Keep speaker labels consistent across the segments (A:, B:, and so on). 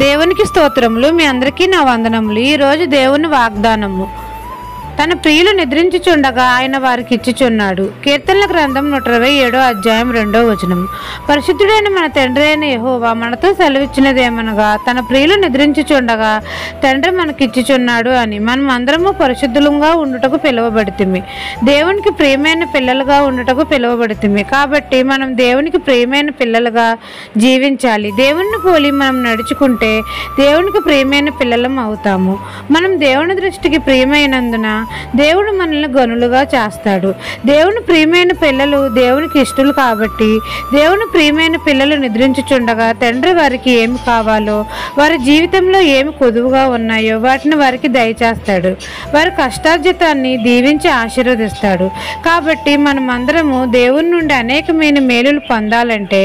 A: దేవునికి స్తోత్రములు. మీ అందరికీ నా వందనములు. ఈరోజు దేవుని వాగ్దానము. తన ప్రియులు నిద్రించుచుండగా ఆయన వారికి ఇచ్చుచున్నాడు. కీర్తనల గ్రంథం 127 అధ్యాయం 2వ వచనం. పరిశుద్ధుడైన మన తండ్రి అయిన యెహోవా మనతో సెలవిచ్చినదేమనగా, తన ప్రియులు నిద్రించుచుండగా తండ్రి మనకిచ్చుచున్నాడు అని. మనం అందరము పరిశుద్ధులుగా ఉండుటకు పిలువబడితిమి. దేవునికి ప్రియమైన పిల్లలుగా ఉండుటకు పిలువబడితిమి. కాబట్టి మనం దేవునికి ప్రియమైన పిల్లలుగా జీవించాలి. దేవుని పోలి మనం నడుచుకుంటే దేవునికి ప్రియమైన పిల్లలం అవుతాము. మనం దేవుని దృష్టికి ప్రియమైనందున దేవుడు మనల్ని గనులుగా చేస్తాడు. దేవుని ప్రియమైన పిల్లలు దేవునికి ఇష్టలు కాబట్టి దేవుని ప్రియమైన పిల్లలు నిద్రించుచుండగా తండ్రి వారికి ఏమి కావాలో, వారి జీవితంలో ఏమి కొదువుగా ఉన్నాయో వాటిని వారికి దయచేస్తాడు. వారి కష్టార్జితాన్ని దీవించి ఆశీర్వదిస్తాడు. కాబట్టి మనం అందరము దేవుని నుండి అనేకమైన మేలులు పొందాలంటే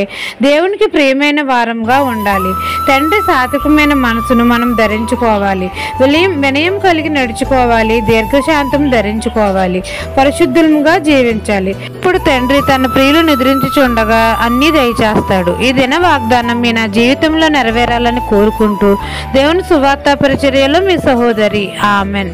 A: దేవునికి ప్రియమైన వారంగా ఉండాలి. తండ్రి సాత్వికమైన మనసును మనం ధరించుకోవాలి. వినయం కలిగి నడుచుకోవాలి. దీర్ఘశాంతం ధరించుకోవాలి. పరిశుద్ధులుగా జీవించాలి. ఇప్పుడు తండ్రి తన ప్రియులు నిద్రించుచుండగా అన్నీ దయచేస్తాడు. ఈ దిన వాగ్దానం మీ నా జీవితంలో నెరవేరాలని కోరుకుంటూ దేవుని సువార్త పరిచర్యలో మీ సహోదరి. ఆమెన్.